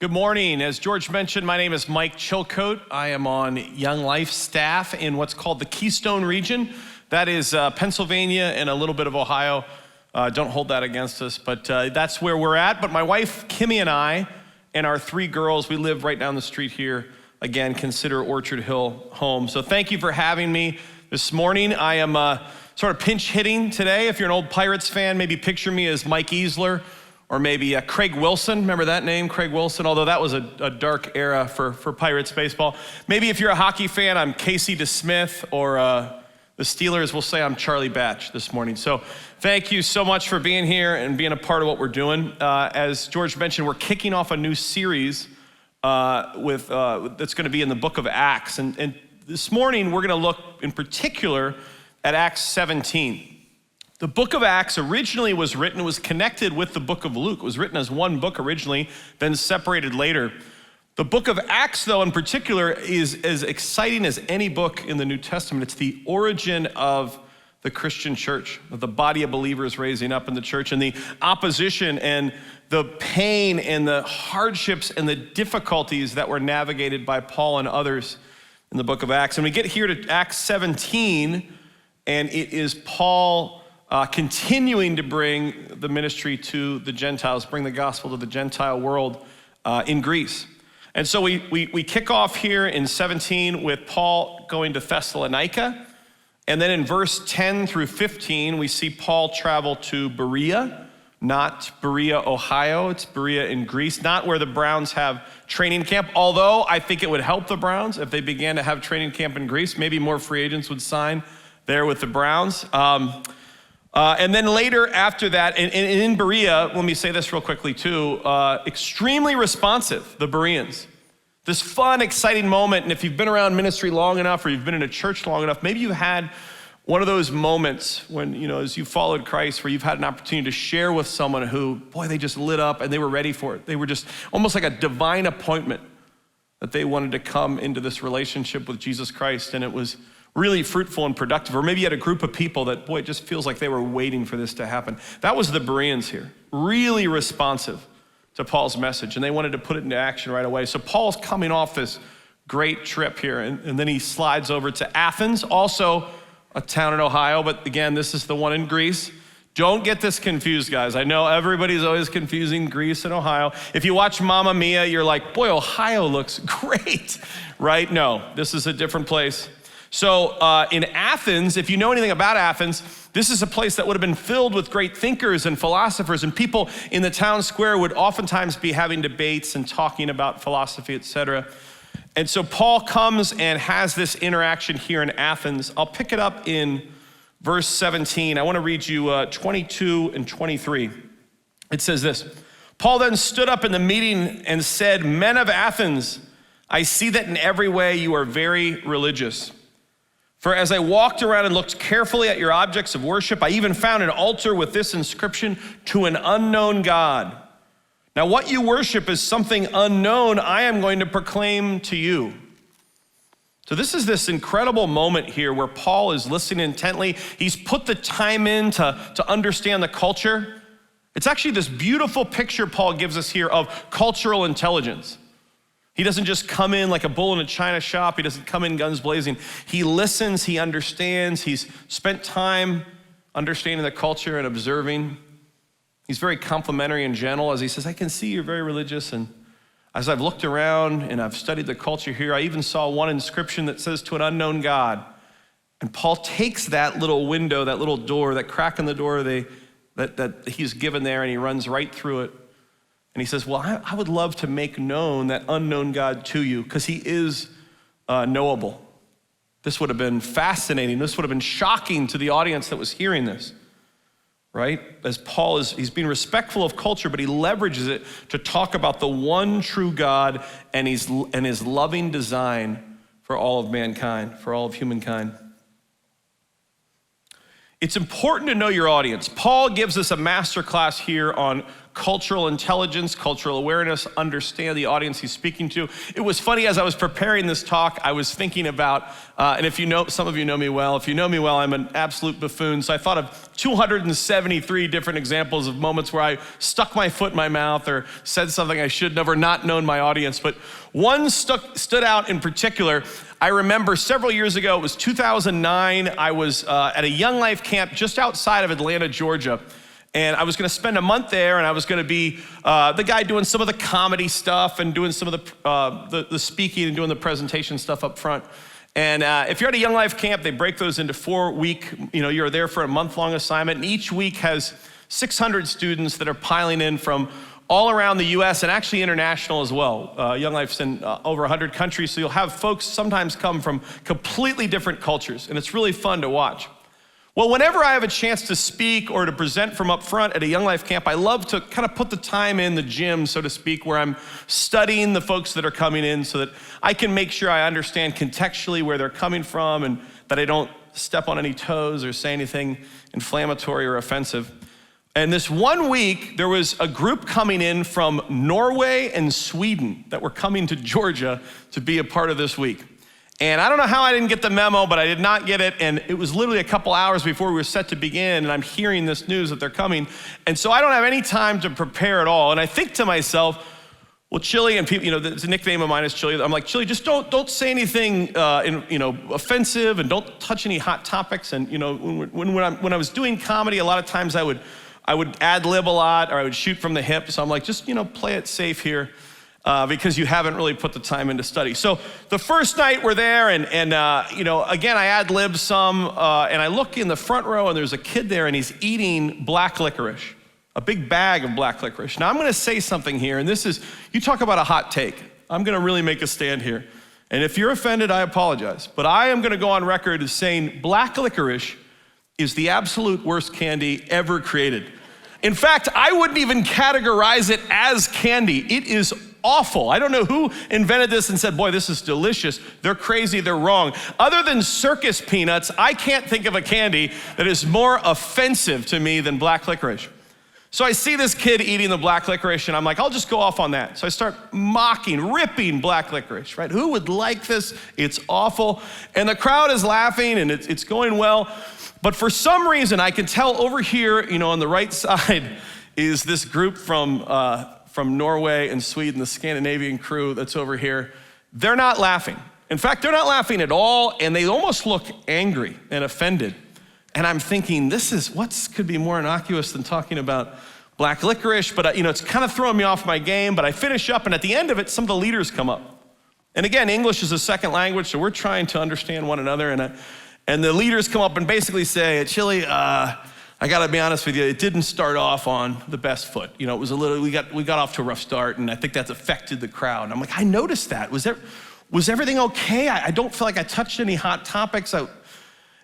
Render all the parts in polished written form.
Good morning. As George mentioned, my name is Mike Chilcoat. I am on Young Life staff in what's called the Keystone region. That is Pennsylvania and a little bit of Ohio. Don't hold that against us, but that's where we're at. But my wife, Kimmy, and I, and our three girls, we live right down the street here. Again, consider Orchard Hill home. So thank you for having me this morning. I am sort of pinch hitting today. If you're an old Pirates fan, maybe picture me as Mike Easler. Or maybe Craig Wilson, remember that name, Craig Wilson, although that was a dark era for Pirates baseball. Maybe if you're a hockey fan, I'm Casey DeSmith, or the Steelers will say I'm Charlie Batch this morning. So thank you so much for being here and being a part of what we're doing. As George mentioned, we're kicking off a new series that's going to be in the book of Acts. And this morning, we're going to look in particular at Acts 17. The book of Acts originally was connected with the book of Luke. It was written as one book originally, then separated later. The book of Acts, though, in particular, is as exciting as any book in the New Testament. It's the origin of the Christian church, of the body of believers raising up in the church, and the opposition and the pain and the hardships and the difficulties that were navigated by Paul and others in the book of Acts. And we get here to Acts 17, and it is Paul continuing to bring the ministry to the Gentiles, bring the gospel to the Gentile world in Greece. And so we kick off here in 17 with Paul going to Thessalonica. And then in verse 10 through 15, we see Paul travel to Berea, not Berea, Ohio. It's Berea in Greece, not where the Browns have training camp. Although I think it would help the Browns if they began to have training camp in Greece. Maybe more free agents would sign there with the Browns. And then later after that, and in Berea, let me say this real quickly too, extremely responsive, the Bereans. This fun, exciting moment, and if you've been around ministry long enough or you've been in a church long enough, maybe you had one of those moments when, as you followed Christ, where you've had an opportunity to share with someone who, boy, they just lit up and they were ready for it. They were just almost like a divine appointment that they wanted to come into this relationship with Jesus Christ, and it was really fruitful and productive. Or maybe you had a group of people that, boy, it just feels like they were waiting for this to happen. That was the Bereans here, really responsive to Paul's message, and they wanted to put it into action right away. So Paul's coming off this great trip here, and then he slides over to Athens, also a town in Ohio, but again, this is the one in Greece. Don't get this confused, guys. I know everybody's always confusing Greece and Ohio. If you watch Mamma Mia, you're like, boy, Ohio looks great, right? No, this is a different place. So in Athens, if you know anything about Athens, this is a place that would have been filled with great thinkers and philosophers, and people in the town square would oftentimes be having debates and talking about philosophy, etc. And so Paul comes and has this interaction here in Athens. I'll pick it up in verse 17. I want to read you 22 and 23. It says this: Paul then stood up in the meeting and said, "Men of Athens, I see that in every way you are very religious. For as I walked around and looked carefully at your objects of worship, I even found an altar with this inscription, 'To an unknown God.' Now what you worship is something unknown I am going to proclaim to you." So this is this incredible moment here where Paul is listening intently. He's put the time in to understand the culture. It's actually this beautiful picture Paul gives us here of cultural intelligence. He doesn't just come in like a bull in a china shop. He doesn't come in guns blazing. He listens, he understands. He's spent time understanding the culture and observing. He's very complimentary and gentle as he says, "I can see you're very religious. And as I've looked around and I've studied the culture here, I even saw one inscription that says 'To an unknown God.'" And Paul takes that little window, that little door, that crack in the door that he's given there, and he runs right through it. And he says, "Well, I would love to make known that unknown God to you, because he is knowable." This would have been fascinating. This would have been shocking to the audience that was hearing this, right? As Paul he's being respectful of culture, but he leverages it to talk about the one true God and his loving design for all of mankind, for all of humankind. It's important to know your audience. Paul gives us a master class here on cultural intelligence, cultural awareness, understand the audience he's speaking to. It was funny, as I was preparing this talk, I was thinking about, and if you know, some of you know me well, if you know me well, I'm an absolute buffoon, so I thought of 273 different examples of moments where I stuck my foot in my mouth or said something I shouldn't have or not known my audience, but one stood out in particular. I remember several years ago, it was 2009, I was at a Young Life camp just outside of Atlanta, Georgia. And I was gonna spend a month there, and I was gonna be the guy doing some of the comedy stuff and doing some of the speaking and doing the presentation stuff up front. And if you're at a Young Life camp, they break those into 4-week, you're there for a month-long assignment, and each week has 600 students that are piling in from all around the US and actually international as well. Young Life's in over 100 countries, so you'll have folks sometimes come from completely different cultures, and it's really fun to watch. Well, whenever I have a chance to speak or to present from up front at a Young Life camp, I love to kind of put the time in the gym, so to speak, where I'm studying the folks that are coming in so that I can make sure I understand contextually where they're coming from and that I don't step on any toes or say anything inflammatory or offensive. And this one week, there was a group coming in from Norway and Sweden that were coming to Georgia to be a part of this week. And I don't know how I didn't get the memo, but I did not get it. And it was literally a couple hours before we were set to begin, and I'm hearing this news that they're coming. And so I don't have any time to prepare at all. And I think to myself, well, Chili, and people, the nickname of mine is Chili. I'm like, Chili, just don't say anything, offensive, and don't touch any hot topics. And when I was doing comedy, a lot of times I would ad lib a lot, or I would shoot from the hip. So I'm like, just play it safe here. Because you haven't really put the time into study. So the first night we're there, and again, I ad-lib some, and I look in the front row, and there's a kid there, and he's eating black licorice, a big bag of black licorice. Now, I'm gonna say something here, and this is, you talk about a hot take. I'm gonna really make a stand here. And if you're offended, I apologize. But I am gonna go on record as saying black licorice is the absolute worst candy ever created. In fact, I wouldn't even categorize it as candy. It is awful. I don't know who invented this and said, boy, this is delicious. They're crazy, they're wrong. Other than circus peanuts, I can't think of a candy that is more offensive to me than black licorice. So I see this kid eating the black licorice, and I'm like, I'll just go off on that. So I start mocking, ripping black licorice, right? Who would like this? It's awful. And the crowd is laughing, and it's going well. But for some reason, I can tell over here, on the right side, is this group from Norway and Sweden, the Scandinavian crew that's over here. They're not laughing. In fact, they're not laughing at all, and they almost look angry and offended. And I'm thinking, what could be more innocuous than talking about black licorice? But it's kind of throwing me off my game, but I finish up, and at the end of it, some of the leaders come up. And again, English is a second language, so we're trying to understand one another, and the leaders come up and basically say, Chili, I gotta be honest with you, it didn't start off on the best foot. It was we got off to a rough start, and I think that's affected the crowd. And I'm like, I noticed that. Was everything okay? I don't feel like I touched any hot topics.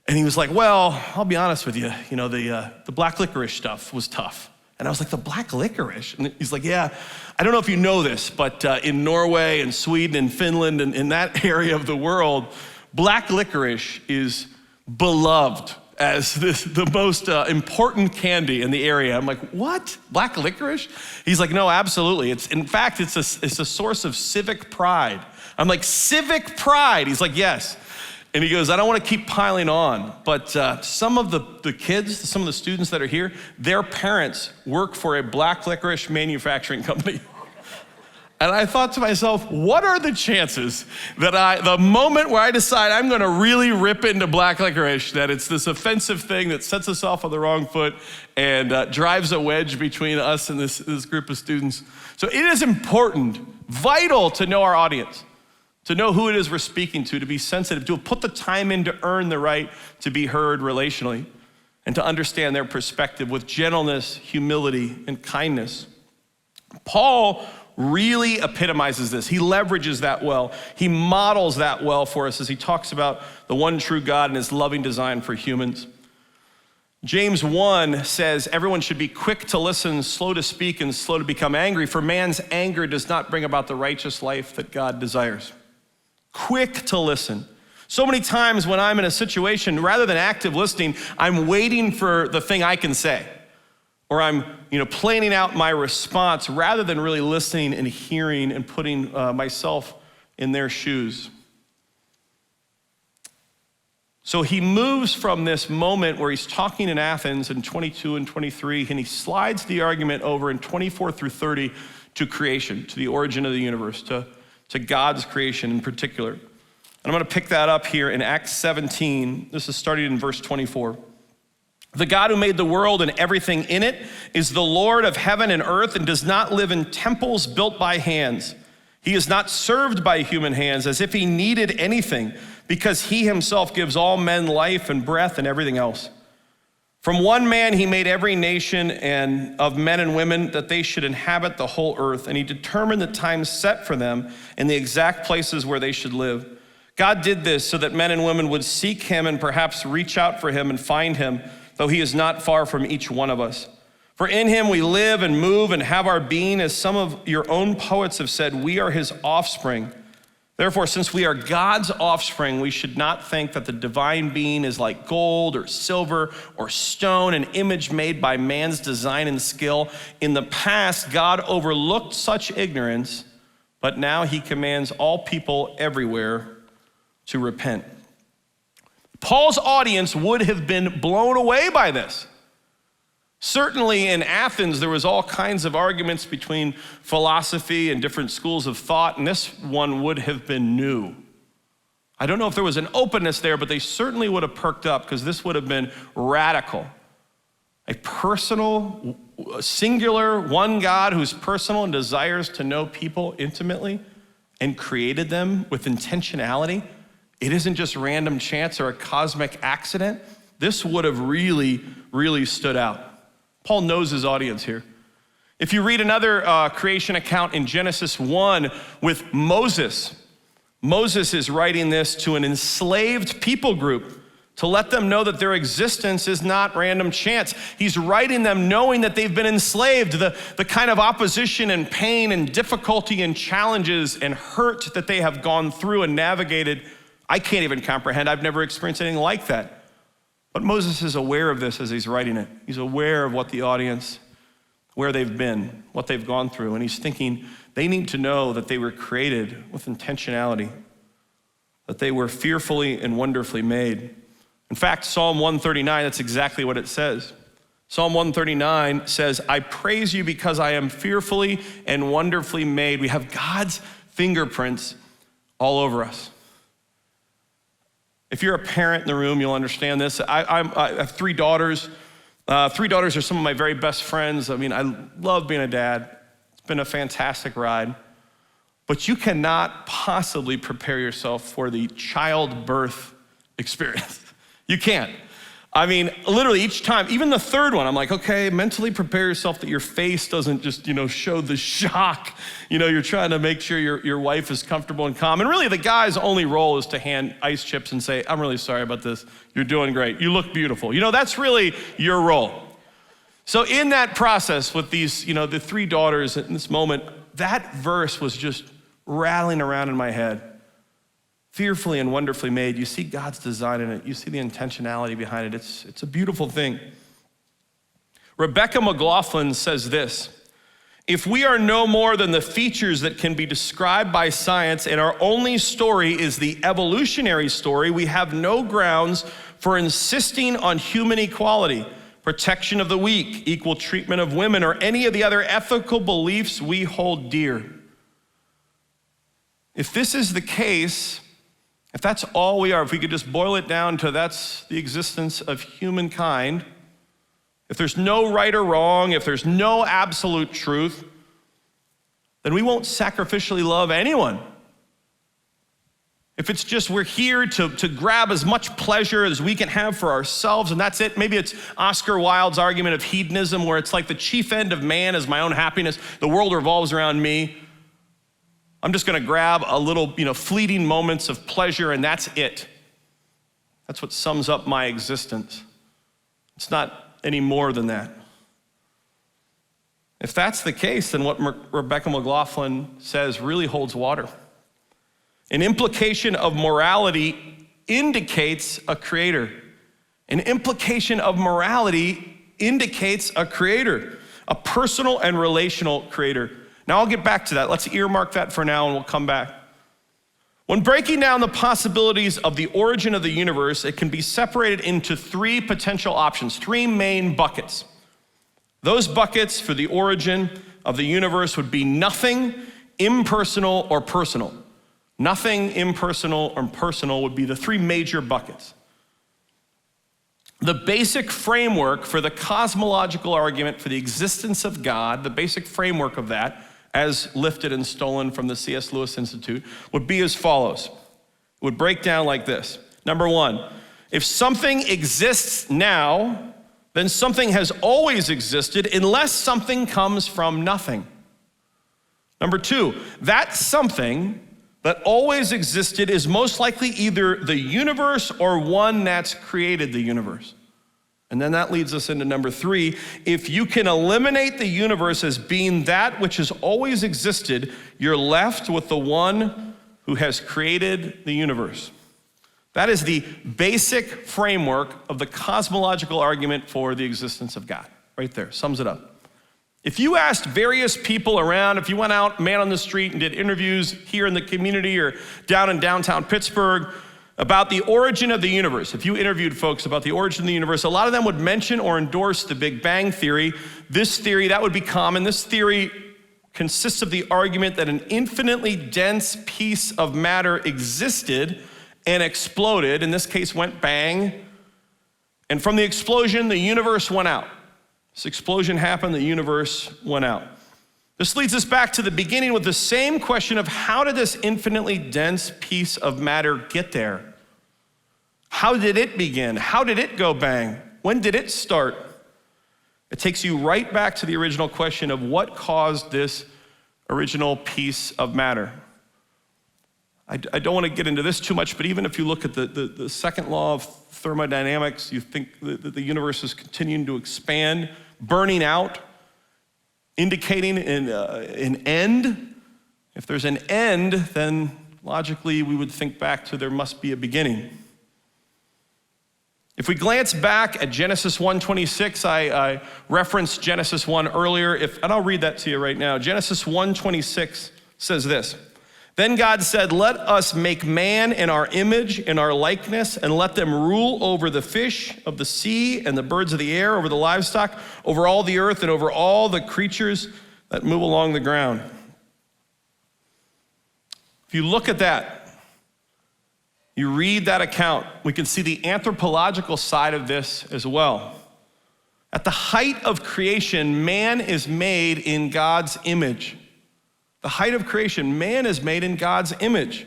And he was like, well, I'll be honest with you, the black licorice stuff was tough. And I was like, the black licorice? And he's like, yeah, I don't know if you know this, but in Norway and Sweden and Finland and in that area of the world, black licorice is beloved as the most important candy in the area. I'm like, what? Black licorice? He's like, no, absolutely. In fact, it's a source of civic pride. I'm like, civic pride? He's like, yes. And he goes, I don't want to keep piling on, but some of the kids, some of the students that are here, their parents work for a black licorice manufacturing company. And I thought to myself, what are the chances that the moment where I decide I'm gonna really rip into black licorice, that it's this offensive thing that sets us off on the wrong foot and drives a wedge between us and this group of students. So it is important, vital to know our audience, to know who it is we're speaking to be sensitive, to put the time in to earn the right to be heard relationally, and to understand their perspective with gentleness, humility, and kindness. Paul really epitomizes this. He leverages that well. He models that well for us as he talks about the one true God and his loving design for humans. James 1 says, everyone should be quick to listen, slow to speak, and slow to become angry, for man's anger does not bring about the righteous life that God desires. Quick to listen. So many times when I'm in a situation, rather than active listening, I'm waiting for the thing I can say. or I'm planning out my response rather than really listening and hearing and putting myself in their shoes. So he moves from this moment where he's talking in Athens in 22 and 23, and he slides the argument over in 24 through 30 to creation, to the origin of the universe, to God's creation in particular. And I'm going to pick that up here in Acts 17. This is starting in verse 24. The God who made the world and everything in it is the Lord of heaven and earth and does not live in temples built by hands. He is not served by human hands as if he needed anything, because he himself gives all men life and breath and everything else. From one man he made every nation and of men and women that they should inhabit the whole earth, and he determined the times set for them and the exact places where they should live. God did this so that men and women would seek him and perhaps reach out for him and find him, though he is not far from each one of us. For in him we live and move and have our being, as some of your own poets have said, we are his offspring. Therefore, since we are God's offspring, we should not think that the divine being is like gold or silver or stone, an image made by man's design and skill. In the past, God overlooked such ignorance, but now he commands all people everywhere to repent. Paul's audience would have been blown away by this. Certainly in Athens, there was all kinds of arguments between philosophy and different schools of thought, and this one would have been new. I don't know if there was an openness there, but they certainly would have perked up because this would have been radical. A personal, singular, one God who's personal and desires to know people intimately and created them with intentionality. It isn't just random chance or a cosmic accident. This would have really, really stood out. Paul knows his audience here. If you read another creation account in Genesis 1 with Moses, Moses is writing this to an enslaved people group to let them know that their existence is not random chance. He's writing them knowing that they've been enslaved, the kind of opposition and pain and difficulty and challenges and hurt that they have gone through and navigated. I can't even comprehend. I've never experienced anything like that. But Moses is aware of this as he's writing it. He's aware of what the audience, where they've been, what they've gone through. And he's thinking they need to know that they were created with intentionality, that they were fearfully and wonderfully made. In fact, Psalm 139, that's exactly what it says. Psalm 139 says, I praise you because I am fearfully and wonderfully made. We have God's fingerprints all over us. If you're a parent in the room, you'll understand this. I have 3 daughters. 3 daughters are some of my very best friends. I mean, I love being a dad. It's been a fantastic ride. But you cannot possibly prepare yourself for the childbirth experience. You can't. I mean, literally each time, even the third one, I'm like, okay, mentally prepare yourself that your face doesn't just, show the shock. You're trying to make sure your wife is comfortable and calm. And really the guy's only role is to hand ice chips and say, I'm really sorry about this. You're doing great. You look beautiful. That's really your role. So in that process with these, the 3 daughters in this moment, that verse was just rattling around in my head. Fearfully and wonderfully made. You see God's design in it. You see the intentionality behind it. It's a beautiful thing. Rebecca McLaughlin says this: if we are no more than the features that can be described by science and our only story is the evolutionary story, we have no grounds for insisting on human equality, protection of the weak, equal treatment of women, or any of the other ethical beliefs we hold dear. If this is the case, if that's all we are, if we could just boil it down to that's the existence of humankind, if there's no right or wrong, if there's no absolute truth, then we won't sacrificially love anyone. If it's just we're here to grab as much pleasure as we can have for ourselves and that's it. Maybe it's Oscar Wilde's argument of hedonism, where it's like the chief end of man is my own happiness. The world revolves around me. I'm just gonna grab a little, fleeting moments of pleasure and that's it. That's what sums up my existence. It's not any more than that. If that's the case, then what Rebecca McLaughlin says really holds water. An implication of morality indicates a creator. An implication of morality indicates a creator, a personal and relational creator. Now I'll get back to that. Let's earmark that for now and we'll come back. When breaking down the possibilities of the origin of the universe, it can be separated into three potential options, three main buckets. Those buckets for the origin of the universe would be nothing, impersonal, or personal. Nothing, impersonal, or personal would be the three major buckets. The basic framework for the cosmological argument for the existence of God, the basic framework of that, as lifted and stolen from the C.S. Lewis Institute, would be as follows. It would break down like this. Number one, if something exists now, then something has always existed unless something comes from nothing. Number two, that something that always existed is most likely either the universe or one that's created the universe. And then that leads us into number three. If you can eliminate the universe as being that which has always existed, you're left with the one who has created the universe. That is the basic framework of the cosmological argument for the existence of God. Right there, sums it up. If you asked various people around, if you went out, man on the street, and did interviews here in the community or down in downtown Pittsburgh about the origin of the universe, if you interviewed folks about the origin of the universe, a lot of them would mention or endorse the Big Bang Theory. This theory, that would be common. This theory consists of the argument that an infinitely dense piece of matter existed and exploded, in this case went bang, and from the explosion, the universe went out. This explosion happened, the universe went out. This leads us back to the beginning with the same question of how did this infinitely dense piece of matter get there? How did it begin? How did it go bang? When did it start? It takes you right back to the original question of what caused this original piece of matter. I don't want to get into this too much, but even if you look at the second law of thermodynamics, you think that the universe is continuing to expand, burning out, indicating an end. If there's an end, then logically we would think back to there must be a beginning. If we glance back at Genesis 1:26, I referenced Genesis 1 earlier, and I'll read that to you right now. Genesis 1:26 says this: Then God said, let us make man in our image, in our likeness, and let them rule over the fish of the sea and the birds of the air, over the livestock, over all the earth, and over all the creatures that move along the ground. If you look at that, you read that account, we can see the anthropological side of this as well. At the height of creation, man is made in God's image. The height of creation, man is made in God's image.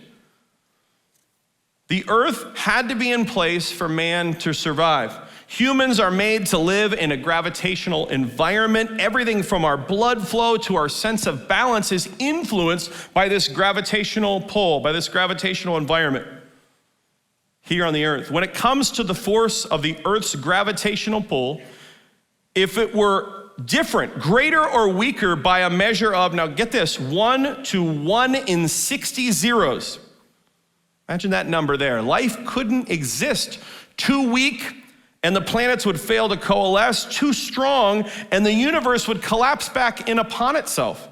The earth had to be in place for man to survive. Humans are made to live in a gravitational environment. Everything from our blood flow to our sense of balance is influenced by this gravitational pull, by this gravitational environment here on the earth. When it comes to the force of the earth's gravitational pull, if it were different, greater or weaker by a measure of, now get this, 1 to 1 in 60 zeros. Imagine that number there. Life couldn't exist. Too weak, and the planets would fail to coalesce. Too strong, and the universe would collapse back in upon itself.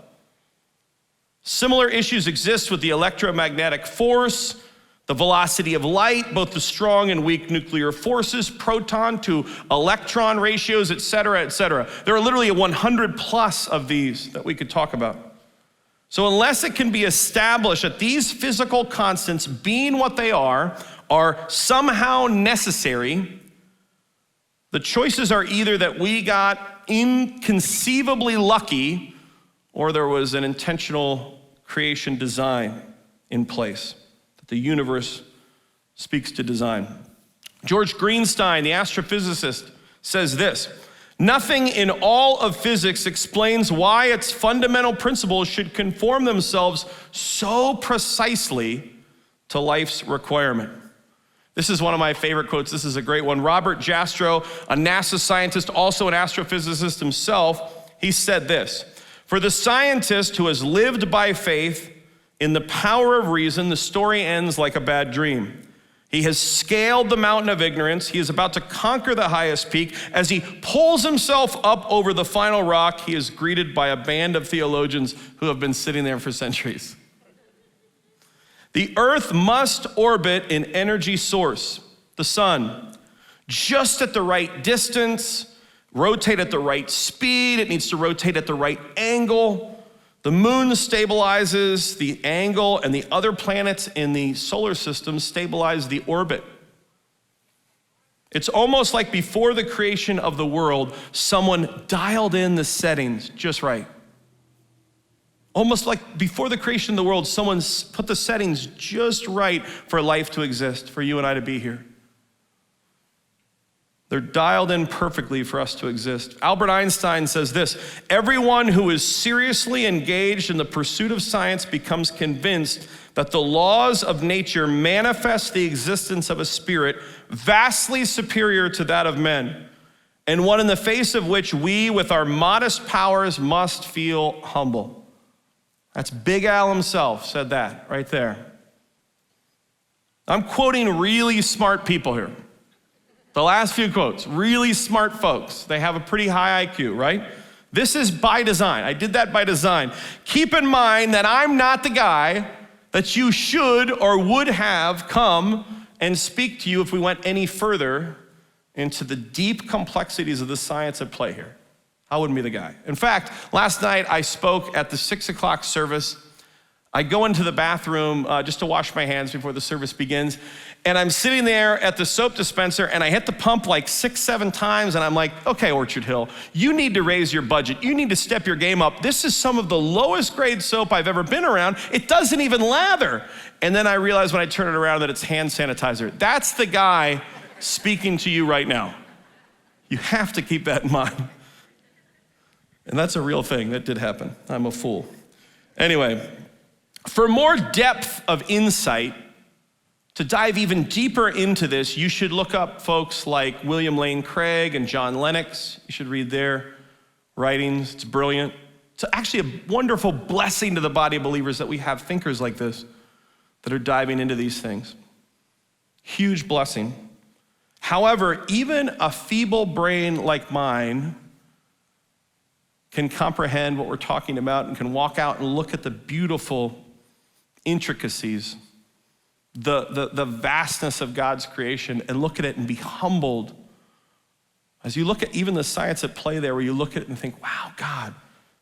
Similar issues exist with the electromagnetic force, the velocity of light, both the strong and weak nuclear forces, proton to electron ratios, et cetera, et cetera. There are literally 100 plus of these that we could talk about. So unless it can be established that these physical constants, being what they are somehow necessary, the choices are either that we got inconceivably lucky or there was an intentional creation design in place. The universe speaks to design. George Greenstein, the astrophysicist, says this: nothing in all of physics explains why its fundamental principles should conform themselves so precisely to life's requirement. This is one of my favorite quotes. This is a great one. Robert Jastrow, a NASA scientist, also an astrophysicist himself, he said this: for the scientist who has lived by faith in the power of reason, the story ends like a bad dream. He has scaled the mountain of ignorance. He is about to conquer the highest peak. As he pulls himself up over the final rock, he is greeted by a band of theologians who have been sitting there for centuries. The earth must orbit an energy source, the sun, just at the right distance, rotate at the right speed. It needs to rotate at the right angle. The moon stabilizes the angle, and the other planets in the solar system stabilize the orbit. It's almost like before the creation of the world, someone dialed in the settings just right. Almost like before the creation of the world, someone put the settings just right for life to exist, for you and I to be here. They're dialed in perfectly for us to exist. Albert Einstein says this: everyone who is seriously engaged in the pursuit of science becomes convinced that the laws of nature manifest the existence of a spirit vastly superior to that of men, and one in the face of which we, with our modest powers, must feel humble. That's Big Al himself said that right there. I'm quoting really smart people here. The last few quotes, really smart folks. They have a pretty high IQ, right? This is by design. I did that by design. Keep in mind that I'm not the guy that you should or would have come and speak to you if we went any further into the deep complexities of the science at play here. I wouldn't be the guy. In fact, last night I spoke at the 6 o'clock service. I go into the bathroom just to wash my hands before the service begins, and I'm sitting there at the soap dispenser, and I hit the pump like 6-7 times, and I'm like, okay, Orchard Hill, you need to raise your budget. You need to step your game up. This is some of the lowest grade soap I've ever been around. It doesn't even lather. And then I realize when I turn it around that it's hand sanitizer. That's the guy speaking to you right now. You have to keep that in mind. And that's a real thing. That did happen. I'm a fool. Anyway, for more depth of insight, to dive even deeper into this, you should look up folks like William Lane Craig and John Lennox. You should read their writings. It's brilliant. It's actually a wonderful blessing to the body of believers that we have thinkers like this that are diving into these things. Huge blessing. However, even a feeble brain like mine can comprehend what we're talking about and can walk out and look at the beautiful intricacies, the vastness of God's creation, and look at it and be humbled. As you look at even the science at play there, where you look at it and think, wow, God,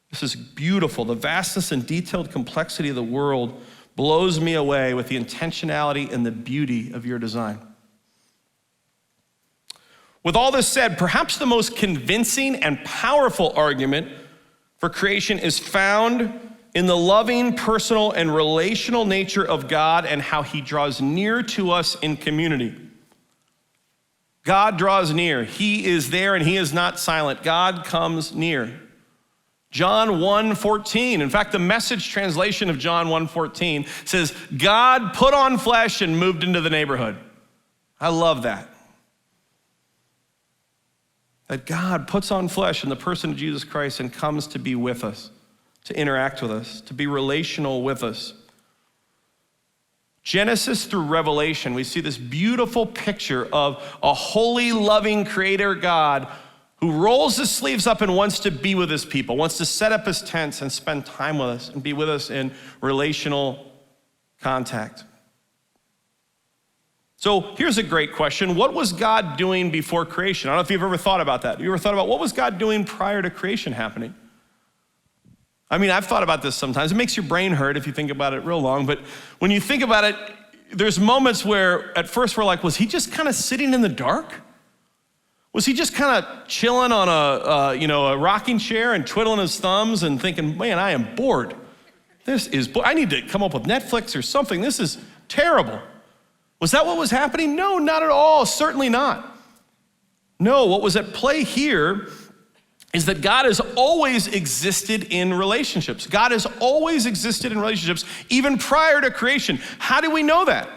this is beautiful. The vastness and detailed complexity of the world blows me away with the intentionality and the beauty of your design. With all this said, perhaps the most convincing and powerful argument for creation is found in the loving, personal, and relational nature of God and how he draws near to us in community. God draws near. He is there and he is not silent. God comes near. John 1:14. In fact, the Message translation of John 1:14 says, God put on flesh and moved into the neighborhood. I love that. That God puts on flesh in the person of Jesus Christ and comes to be with us, to interact with us, to be relational with us. Genesis through Revelation, we see this beautiful picture of a holy, loving creator God who rolls his sleeves up and wants to be with his people, wants to set up his tents and spend time with us and be with us in relational contact. So here's a great question. What was God doing before creation? I don't know if you've ever thought about that. Have you ever thought about what was God doing prior to creation happening? I mean, I've thought about this sometimes. It makes your brain hurt if you think about it real long, but when you think about it, there's moments where at first we're like, was he just kind of sitting in the dark? Was he just kind of chilling on a rocking chair and twiddling his thumbs and thinking, man, I am bored. I need to come up with Netflix or something. This is terrible. Was that what was happening? No, not at all. Certainly not. No, what was at play here is that God has always existed in relationships. God has always existed in relationships, even prior to creation. How do we know that?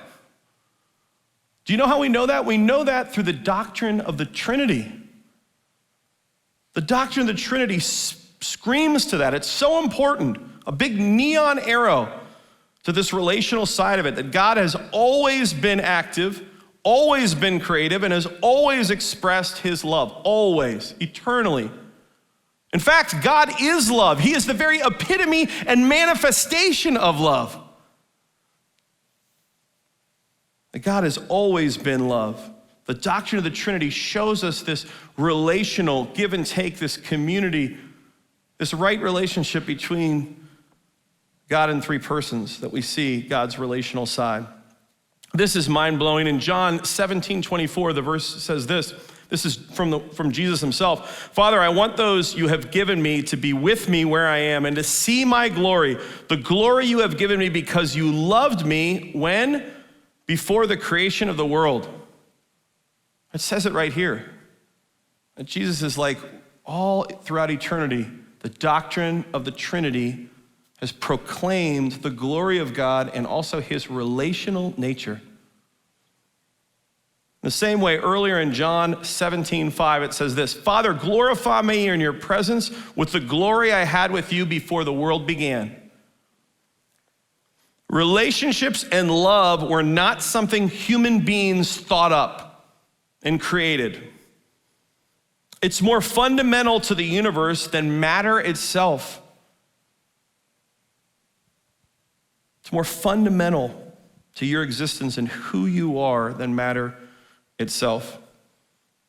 Do you know how we know that? We know that through the doctrine of the Trinity. The doctrine of the Trinity screams to that. It's so important. A big neon arrow to this relational side of it, that God has always been active, always been creative and has always expressed his love, always, eternally. In fact, God is love. He is the very epitome and manifestation of love. God has always been love. The doctrine of the Trinity shows us this relational give and take, this community, this right relationship between God and three persons that we see God's relational side. This is mind-blowing. In John 17:24, the verse says this. This is from Jesus himself. Father, I want those you have given me to be with me where I am and to see my glory, the glory you have given me because you loved me when? Before the creation of the world. It says it right here. And Jesus is like, all throughout eternity, the doctrine of the Trinity has proclaimed the glory of God and also his relational nature. The same way, earlier in John 17:5, it says this, Father, glorify me in your presence with the glory I had with you before the world began. Relationships and love were not something human beings thought up and created. It's more fundamental to the universe than matter itself. It's more fundamental to your existence and who you are than matter itself.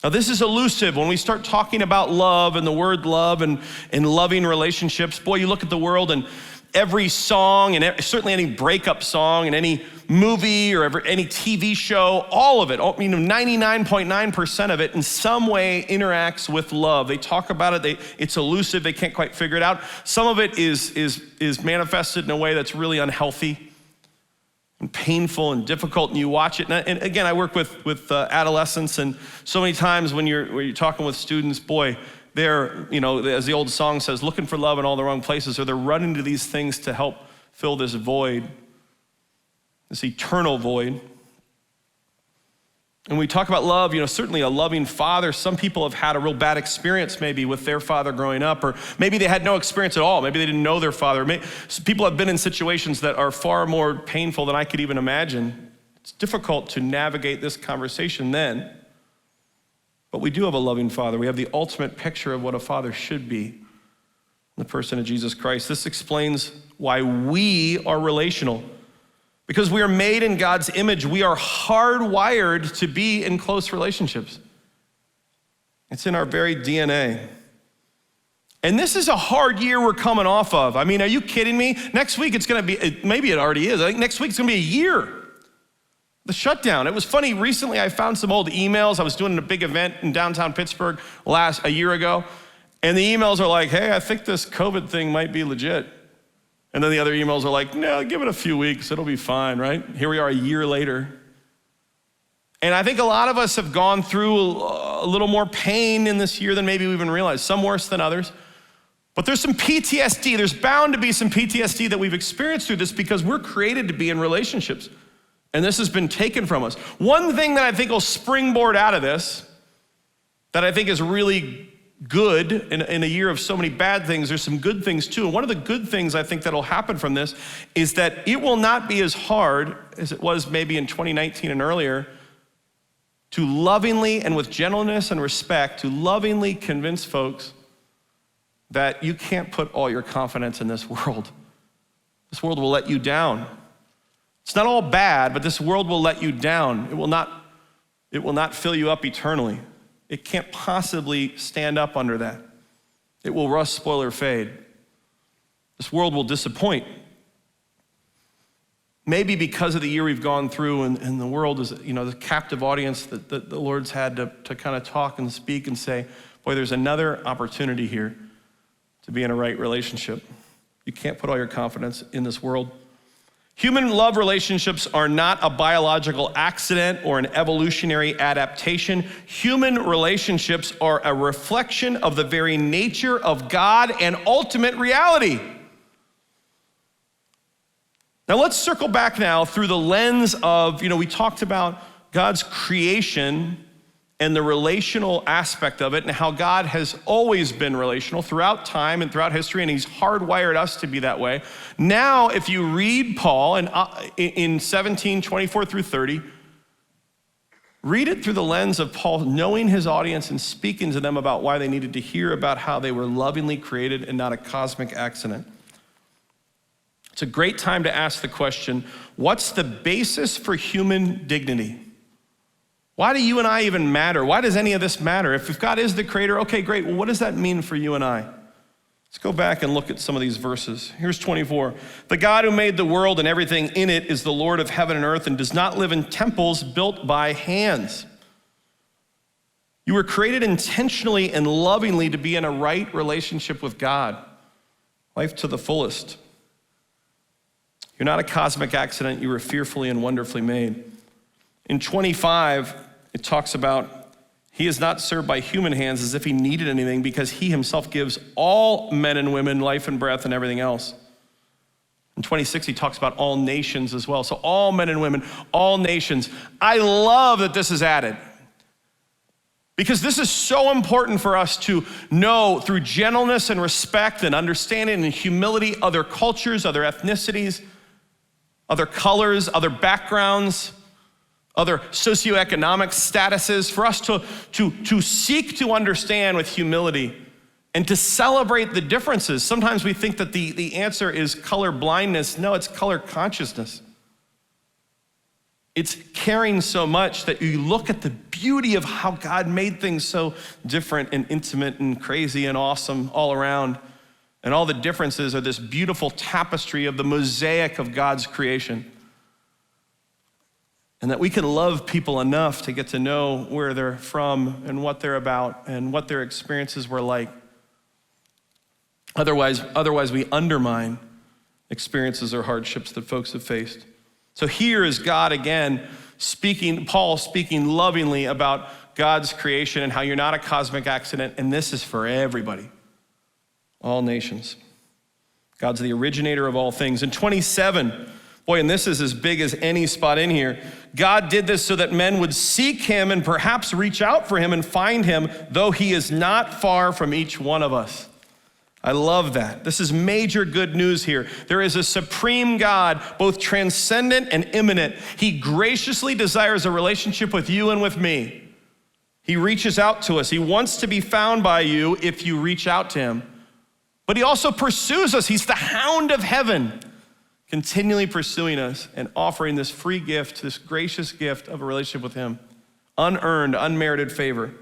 Now, this is elusive. When we start talking about love and the word love and loving relationships, boy, you look at the world and every song and certainly any breakup song and any movie or any TV show, all of it, 99.9% of it in some way interacts with love. They talk about it, it's elusive, they can't quite figure it out. Some of it is manifested in a way that's really unhealthy and painful and difficult, and you watch it. And again, I work with adolescents, and so many times when you're talking with students, boy, they're, as the old song says, looking for love in all the wrong places, or they're running to these things to help fill this void, this eternal void. And we talk about love, certainly a loving father. Some people have had a real bad experience maybe with their father growing up, or maybe they had no experience at all. Maybe they didn't know their father. People have been in situations that are far more painful than I could even imagine. It's difficult to navigate this conversation then. But we do have a loving father. We have the ultimate picture of what a father should be in the person of Jesus Christ. This explains why we are relational. Because we are made in God's image, we are hardwired to be in close relationships. It's in our very DNA. And this is a hard year we're coming off of. Are you kidding me? Next week it's gonna be, maybe it already is, I think next week's gonna be a year. The shutdown. It was funny, recently I found some old emails. I was doing a big event in downtown Pittsburgh a year ago, and the emails are like, hey, I think this COVID thing might be legit. And then the other emails are like, no, give it a few weeks, it'll be fine, right? Here we are a year later. And I think a lot of us have gone through a little more pain in this year than maybe we even realized, some worse than others. But there's some PTSD, there's bound to be some PTSD that we've experienced through this because we're created to be in relationships. And this has been taken from us. One thing that I think will springboard out of this, that I think is really good in a year of so many bad things, there's some good things too. And one of the good things I think that'll happen from this is that it will not be as hard as it was maybe in 2019 and earlier to lovingly and with gentleness and respect, to lovingly convince folks that you can't put all your confidence in this world. This world will let you down. It's not all bad, but this world will let you down. It will not fill you up eternally. It can't possibly stand up under that. It will rust, spoil, or fade. This world will disappoint. Maybe because of the year we've gone through and the world is, the captive audience that the Lord's had to kind of talk and speak and say, boy, there's another opportunity here to be in a right relationship. You can't put all your confidence in this world. Human love relationships are not a biological accident or an evolutionary adaptation. Human relationships are a reflection of the very nature of God and ultimate reality. Now let's circle back now through the lens of, we talked about God's creation and the relational aspect of it and how God has always been relational throughout time and throughout history, and he's hardwired us to be that way. Now, if you read Paul in 17:24 through 30, read it through the lens of Paul knowing his audience and speaking to them about why they needed to hear about how they were lovingly created and not a cosmic accident. It's a great time to ask the question, what's the basis for human dignity? Why do you and I even matter? Why does any of this matter? If God is the creator, okay, great. Well, what does that mean for you and I? Let's go back and look at some of these verses. Here's 24. The God who made the world and everything in it is the Lord of heaven and earth and does not live in temples built by hands. You were created intentionally and lovingly to be in a right relationship with God. Life to the fullest. You're not a cosmic accident. You were fearfully and wonderfully made. In 25, it talks about he is not served by human hands as if he needed anything because he himself gives all men and women life and breath and everything else. In 26, he talks about all nations as well. So all men and women, all nations. I love that this is added because this is so important for us to know through gentleness and respect and understanding and humility other cultures, other ethnicities, other colors, other backgrounds, other socioeconomic statuses, for us to seek to understand with humility and to celebrate the differences. Sometimes we think that the answer is color blindness. No, it's color consciousness. It's caring so much that you look at the beauty of how God made things so different and intimate and crazy and awesome all around. And all the differences are this beautiful tapestry of the mosaic of God's creation. And that we can love people enough to get to know where they're from and what they're about and what their experiences were like. Otherwise we undermine experiences or hardships that folks have faced. So here is God again Paul speaking lovingly about God's creation and how you're not a cosmic accident, and this is for everybody, all nations. God's the originator of all things. In 27, boy, and this is as big as any spot in here. God did this so that men would seek him and perhaps reach out for him and find him, though he is not far from each one of us. I love that. This is major good news here. There is a supreme God, both transcendent and immanent. He graciously desires a relationship with you and with me. He reaches out to us. He wants to be found by you if you reach out to him. But he also pursues us. He's the hound of heaven, continually pursuing us and offering this free gift, this gracious gift of a relationship with him. Unearned, unmerited favor.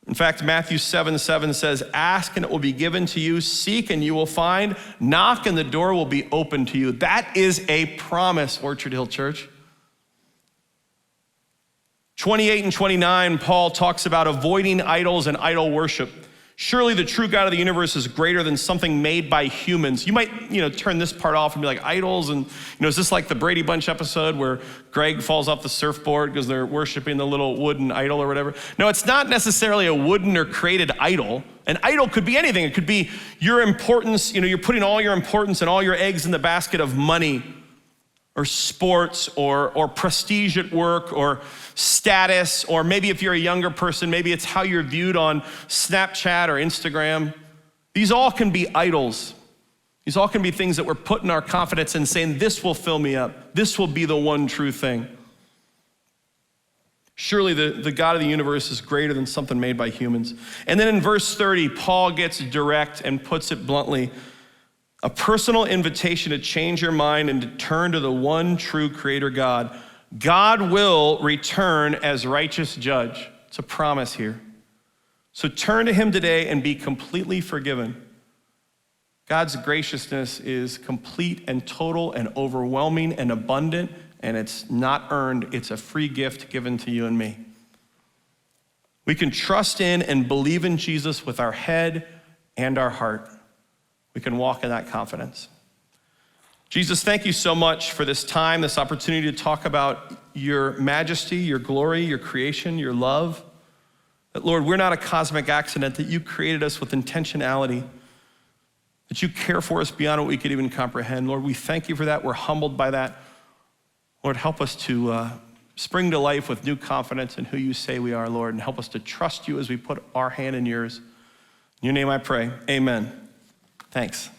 In fact, Matthew 7:7 says, ask and it will be given to you, seek and you will find, knock and the door will be open to you. That is a promise, Orchard Hill Church. 28 and 29, Paul talks about avoiding idols and idol worship. Surely the true God of the universe is greater than something made by humans. You might, turn this part off and be like, idols, and, is this like the Brady Bunch episode where Greg falls off the surfboard because they're worshiping the little wooden idol or whatever? No, it's not necessarily a wooden or created idol. An idol could be anything. It could be your importance, you're putting all your importance and all your eggs in the basket of money or sports or prestige at work or status, or maybe if you're a younger person, maybe it's how you're viewed on Snapchat or Instagram. These all can be idols. These all can be things that we're putting our confidence in, saying, this will fill me up. This will be the one true thing. Surely the God of the universe is greater than something made by humans. And then in verse 30, Paul gets direct and puts it bluntly. A personal invitation to change your mind and to turn to the one true creator God. God will return as righteous judge. It's a promise here. So turn to him today and be completely forgiven. God's graciousness is complete and total and overwhelming and abundant, and it's not earned. It's a free gift given to you and me. We can trust in and believe in Jesus with our head and our heart. We can walk in that confidence. Jesus, thank you so much for this time, this opportunity to talk about your majesty, your glory, your creation, your love. That, Lord, we're not a cosmic accident, that you created us with intentionality, that you care for us beyond what we could even comprehend. Lord, we thank you for that. We're humbled by that. Lord, help us to spring to life with new confidence in who you say we are, Lord, and help us to trust you as we put our hand in yours. In your name I pray, amen. Thanks.